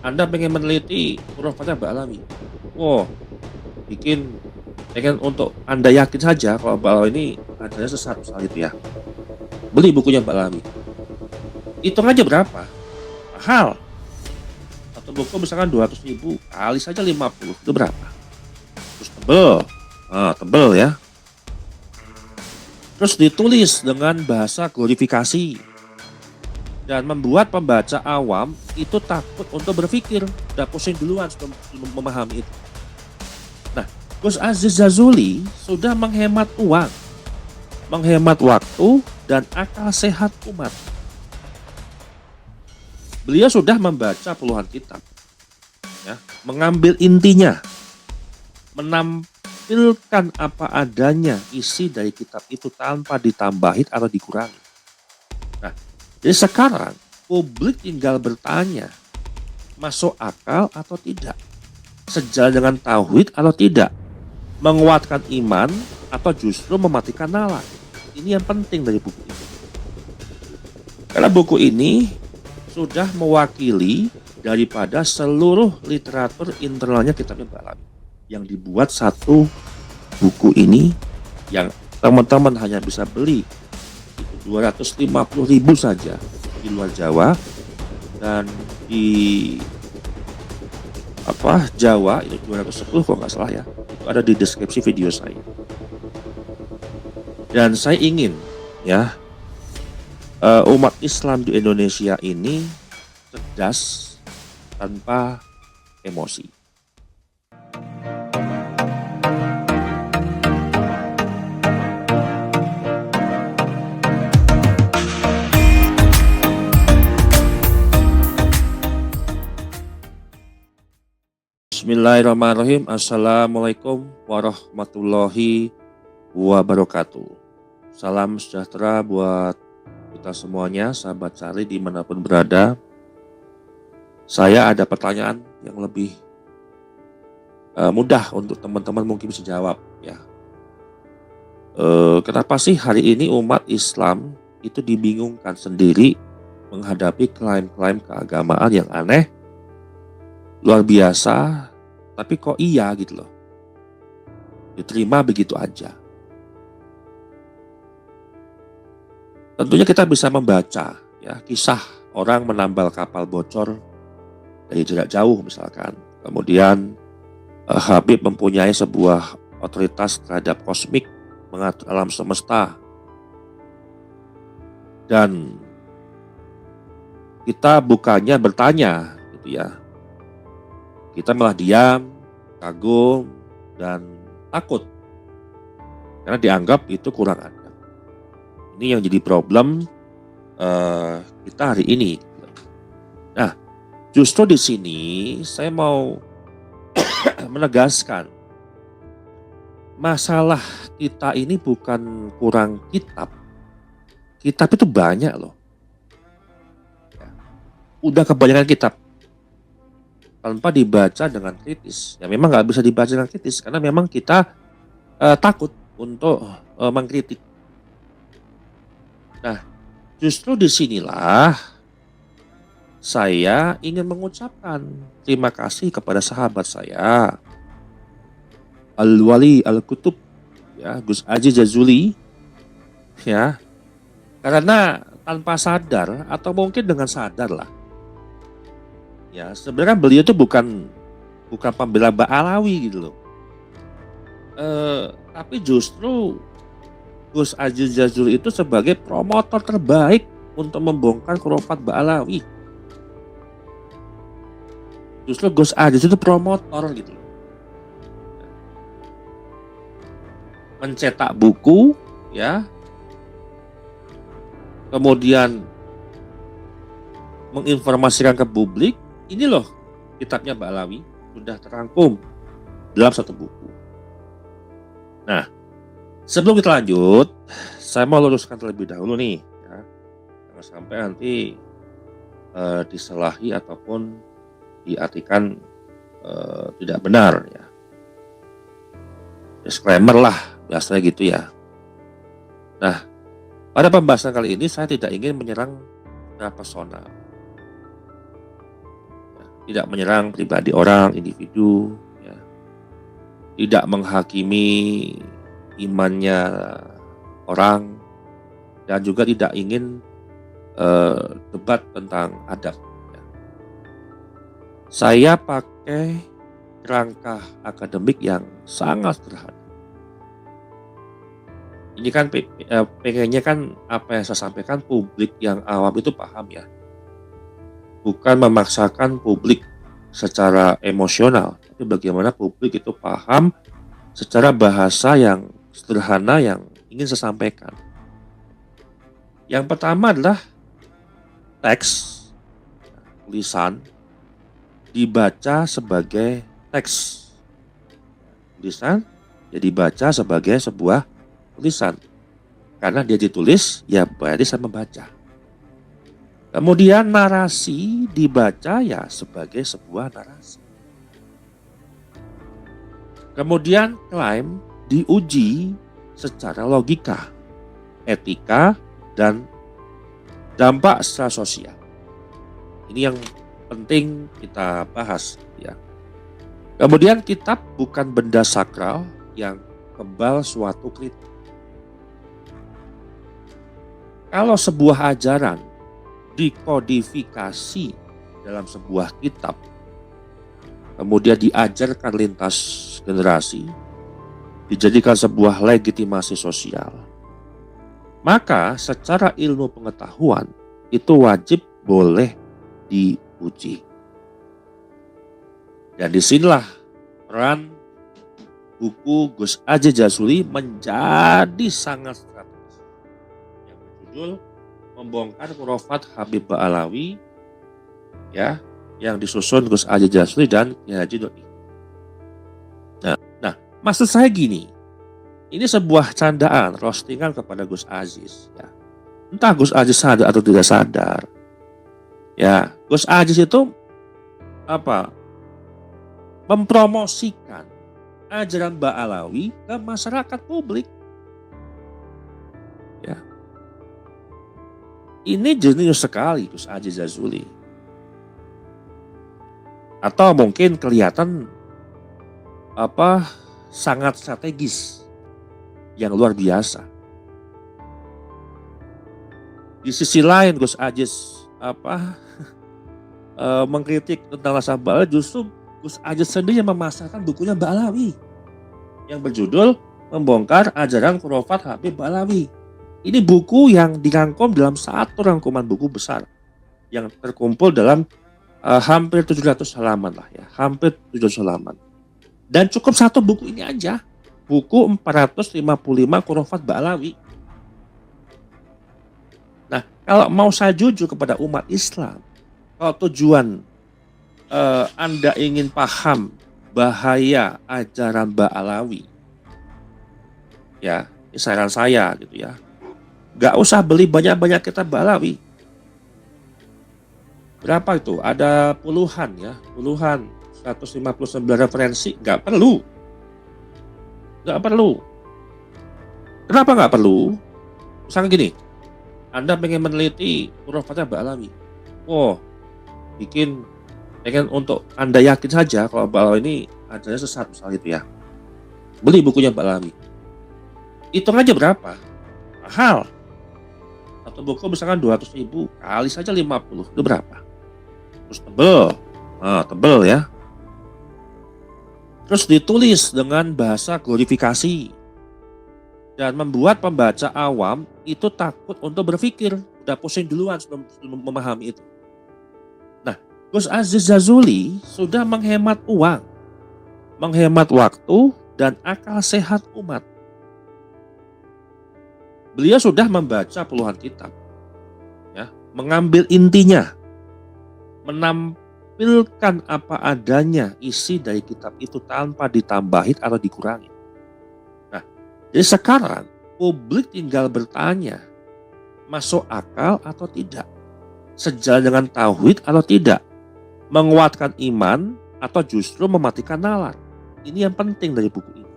Anda pengen meneliti khurafatnya Mbak Alawi. Wow, bikin pengen untuk Anda yakin saja kalau Mbak Alawi ini adanya sesat soal itu ya. Beli bukunya Mbak Alawi. Hitung aja berapa? Mahal. Satu buku misalkan 200.000 kali saja 50 itu berapa? Terus tebel. Tebel ya. Terus ditulis dengan bahasa glorifikasi dan membuat pembaca awam itu takut untuk berpikir, udah pusing duluan sebelum memahami itu. Nah, Gus Aziz Jazuli sudah menghemat uang, menghemat waktu dan akal sehat umat. Beliau sudah membaca puluhan kitab, ya, mengambil intinya, menampilkan apa adanya isi dari kitab itu tanpa ditambahin atau dikurangi. Nah, jadi sekarang publik tinggal bertanya, masuk akal atau tidak, sejalan dengan tauhid atau tidak, menguatkan iman atau justru mematikan nalar. Ini yang penting dari buku ini. Karena buku ini sudah mewakili daripada seluruh literatur internalnya kitabnya Mbak Alawi. Yang dibuat satu buku ini yang teman-teman hanya bisa beli 250.000 saja di luar Jawa, dan di Jawa itu 210 kalau nggak salah ya. Itu ada di deskripsi video saya. Dan saya ingin ya umat Islam di Indonesia ini cerdas tanpa emosi. Bismillahirrahmanirrahim. Assalamualaikum warahmatullahi wabarakatuh. Salam sejahtera buat kita semuanya, sahabat Cari dimanapun berada. Saya ada pertanyaan yang lebih mudah untuk teman-teman mungkin bisa jawab ya. Kenapa sih hari ini umat Islam itu dibingungkan sendiri menghadapi klaim-klaim keagamaan yang aneh, luar biasa, tapi kok iya gitu loh, diterima begitu aja. Tentunya kita bisa membaca ya kisah orang menambal kapal bocor dari jarak jauh misalkan. Kemudian Habib mempunyai sebuah otoritas terhadap kosmik, mengatur alam semesta. Dan kita bukannya bertanya gitu ya. Kita malah diam, kagum, dan takut. Karena dianggap itu kurang adab. Ini yang jadi problem kita hari ini. Nah, justru di sini saya mau menegaskan, masalah kita ini bukan kurang kitab. Kitab itu banyak loh. Udah kebanyakan kitab tanpa dibaca dengan kritis. Ya memang nggak bisa dibaca dengan kritis karena memang kita takut untuk mengkritik. Nah, justru disinilah saya ingin mengucapkan terima kasih kepada sahabat saya, Al-Wali Al-Kutub, ya, Gus Aziz Jazuli, ya, karena tanpa sadar atau mungkin dengan sadar lah, ya sebenarnya beliau itu bukan pembela Mbak Alawi gitu loh, tapi justru Gus Aziz Jazuli itu sebagai promotor terbaik untuk membongkar khurafat Mbak Alawi. Justru Gus Aziz itu promotor gitu. Mencetak buku ya. Kemudian menginformasikan ke publik, ini loh kitabnya Mbak Alawi sudah terangkum dalam satu buku. Nah, sebelum kita lanjut, saya mau luruskan terlebih dahulu nih, ya, jangan sampai nanti disalahi ataupun diartikan tidak benar, ya. Disclaimer lah, biasanya gitu ya. Nah, pada pembahasan kali ini saya tidak ingin menyerang secara personal. tidak menyerang pribadi orang, individu, ya, tidak menghakimi imannya orang, dan juga tidak ingin debat tentang adab. Ya. Saya pakai kerangka akademik yang sangat sederhana. Ini kan pengennya kan apa yang saya sampaikan publik yang awam itu paham ya. Bukan memaksakan publik secara emosional, tapi bagaimana publik itu paham secara bahasa yang sederhana yang ingin saya sampaikan. Yang pertama adalah teks, tulisan, dibaca sebagai teks. Tulisan ya dibaca sebagai sebuah tulisan. Karena dia ditulis, ya berarti saya membaca. Kemudian narasi dibaca ya sebagai sebuah narasi. Kemudian klaim diuji secara logika, etika, dan dampak secara sosial. Ini yang penting kita bahas ya. Kemudian kitab bukan benda sakral yang kebal suatu kritik. Kalau sebuah ajaran dikodifikasi dalam sebuah kitab, kemudian diajarkan lintas generasi, dijadikan sebuah legitimasi sosial, maka secara ilmu pengetahuan itu wajib boleh diuji. Dan disinilah peran buku Gus Aziz Jazuli menjadi sangat strategis. Yang berjudul Membongkar Khurafat Habib Ba'alawi, ya, yang disusun Gus Aziz Jazuli dan Kiai Haji Doi. Nah, maksud saya gini, ini sebuah candaan, roastingan kepada Gus Aziz. Ya. Entah Gus Aziz sadar atau tidak sadar. Ya, Gus Aziz itu mempromosikan ajaran Ba'alawi ke masyarakat publik. Ya. Ini jenius sekali Gus Aziz Jazuli. Atau mungkin kelihatan sangat strategis yang luar biasa. Di sisi lain Gus Aziz mengkritik tentang nasabah, justru Gus Aziz sendiri yang memasarkan bukunya Ba'alawi yang berjudul Membongkar Ajaran Khurafat Habib Ba'alawi. Ini buku yang dirangkum dalam satu rangkuman buku besar yang terkumpul dalam hampir 700 halaman lah ya, hampir 700 halaman. Dan cukup satu buku ini aja, buku 455 Khurafat Ba'alawi. Nah, kalau mau saya jujur kepada umat Islam, kalau tujuan Anda ingin paham bahaya ajaran Ba'alawi, ya, ini saran saya gitu ya. Gak usah beli banyak-banyak kitab Ba'alawi. Berapa itu? Ada puluhan ya, 159 referensi, gak perlu. Kenapa gak perlu? Misalnya gini, Anda pengen meneliti Khurafatnya Ba'alawi. Pengen untuk Anda yakin saja kalau Ba'alawi ini ajaranya sesat misalnya itu ya. Beli bukunya Ba'alawi. Hitung aja berapa? Mahal. Satu buku misalkan 200.000, kali saja 50, itu berapa? Terus tebel ya. Terus ditulis dengan bahasa glorifikasi dan membuat pembaca awam itu takut untuk berpikir, udah pusing duluan sebelum memahami itu. Nah, Gus Aziz Jazuli sudah menghemat uang, menghemat waktu dan akal sehat umat. Beliau sudah membaca puluhan kitab, ya, mengambil intinya, menampilkan apa adanya isi dari kitab itu tanpa ditambahin atau dikurangi. Nah, jadi sekarang publik tinggal bertanya, masuk akal atau tidak, sejalan dengan tauhid atau tidak, menguatkan iman atau justru mematikan nalar. Ini yang penting dari buku ini.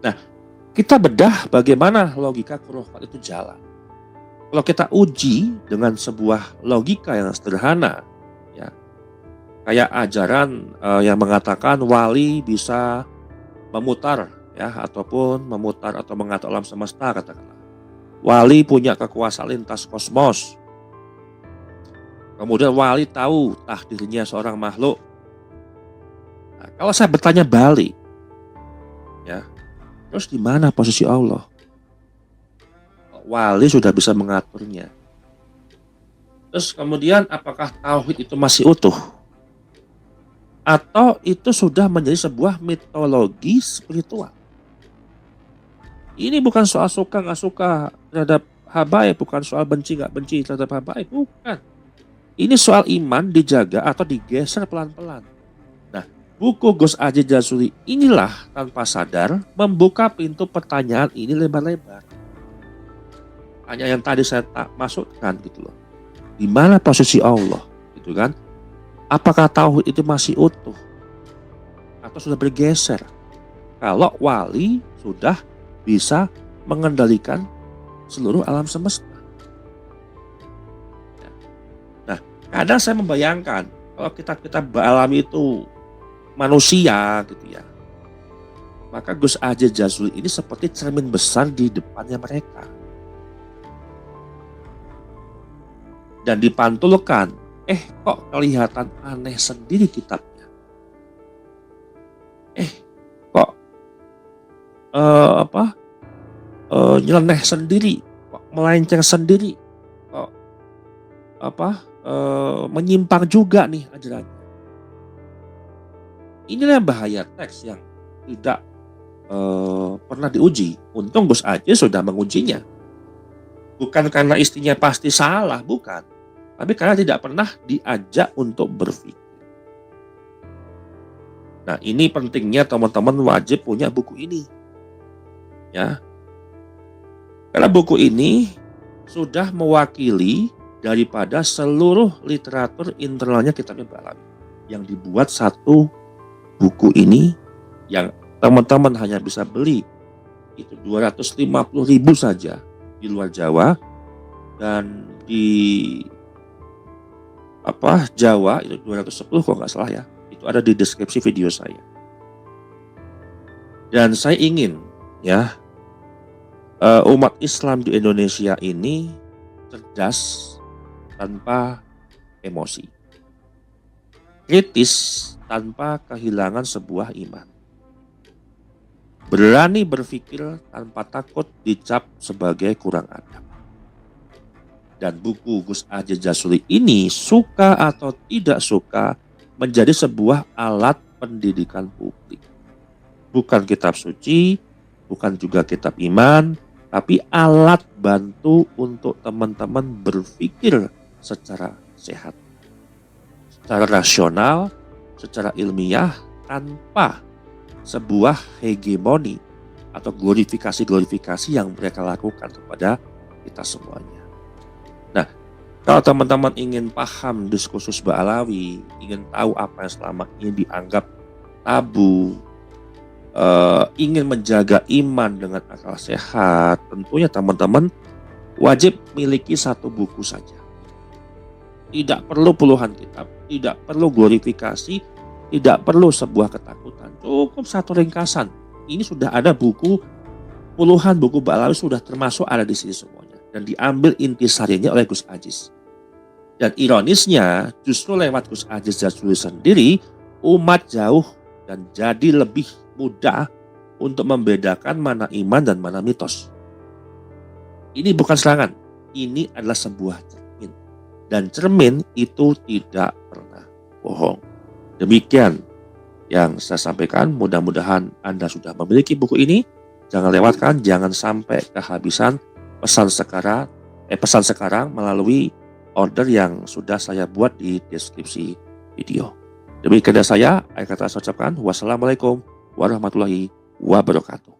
Nah, kita bedah bagaimana logika khurafat itu jalan. Kalau kita uji dengan sebuah logika yang sederhana, ya, kayak ajaran yang mengatakan wali bisa memutar ya, ataupun memutar atau mengatur alam semesta katakanlah. Wali punya kekuasaan lintas kosmos. Kemudian wali tahu takdirnya seorang makhluk. Nah, kalau saya bertanya balik, ya, terus di mana posisi Allah? Wali sudah bisa mengaturnya. Terus kemudian apakah tauhid itu masih utuh? Atau itu sudah menjadi sebuah mitologi spiritual? Ini bukan soal suka nggak suka terhadap habaib, bukan soal benci nggak benci terhadap habaib, bukan. Ini soal iman dijaga atau digeser pelan-pelan. Nah, buku Gus Aji Jazuli inilah tanpa sadar membuka pintu pertanyaan ini lebar-lebar. Hanya yang tadi saya tak masukkan gitu loh. Di mana posisi Allah gitu kan? Apakah tauhid itu masih utuh atau sudah bergeser? Kalau wali sudah bisa mengendalikan seluruh alam semesta. Nah, kadang saya membayangkan kalau kita alami itu manusia gitu ya, maka Gus Aji Jazuli ini seperti cermin besar di depannya mereka. Dan dipantulkan, kok kelihatan aneh sendiri kitabnya. Kok nyeleneh sendiri, kok melenceng sendiri, kok menyimpang juga nih ajarannya. Inilah bahaya teks yang tidak pernah diuji. Untung Gus Aji sudah mengujinya. Bukan karena istrinya pasti salah, bukan. Tapi karena tidak pernah diajak untuk berpikir. Nah, ini pentingnya teman-teman wajib punya buku ini. Ya. Karena buku ini sudah mewakili daripada seluruh literatur internalnya kitabnya Ba'alawi. Yang dibuat satu buku ini yang teman-teman hanya bisa beli itu 250.000 saja di luar Jawa, dan di Jawa itu 210 kalau nggak salah ya. Itu ada di deskripsi video saya. Dan saya ingin ya umat Islam di Indonesia ini cerdas tanpa emosi, kritis tanpa kehilangan sebuah iman, berani berpikir tanpa takut dicap sebagai kurang adab. Dan buku Gus Aji Jazuli ini, suka atau tidak suka, menjadi sebuah alat pendidikan publik. Bukan kitab suci, bukan juga kitab iman, tapi alat bantu untuk teman-teman berpikir secara sehat, secara rasional, secara ilmiah, tanpa sebuah hegemoni atau glorifikasi yang mereka lakukan kepada kita semuanya. Nah, kalau teman-teman ingin paham diskursus Ba'alawi, ingin tahu apa yang selama ini dianggap tabu, ingin menjaga iman dengan akal sehat, tentunya teman-teman wajib miliki satu buku saja. Tidak perlu puluhan kitab, tidak perlu glorifikasi, tidak perlu sebuah ketakutan, cukup satu ringkasan. Ini sudah ada buku, puluhan buku Ba'alawi sudah termasuk ada di sini semuanya. Dan diambil intisarinya oleh Gus Aziz. Dan ironisnya justru lewat Gus Aziz Jazuli sendiri, umat jauh dan jadi lebih mudah untuk membedakan mana iman dan mana mitos. Ini bukan serangan, ini adalah sebuah cermin. Dan cermin itu tidak pernah bohong. Demikian yang saya sampaikan, mudah-mudahan Anda sudah memiliki buku ini. Jangan lewatkan, jangan sampai kehabisan pesan sekarang melalui order yang sudah saya buat di deskripsi video. Demikian dari saya, akhir kata saya ucapkan wassalamualaikum warahmatullahi wabarakatuh.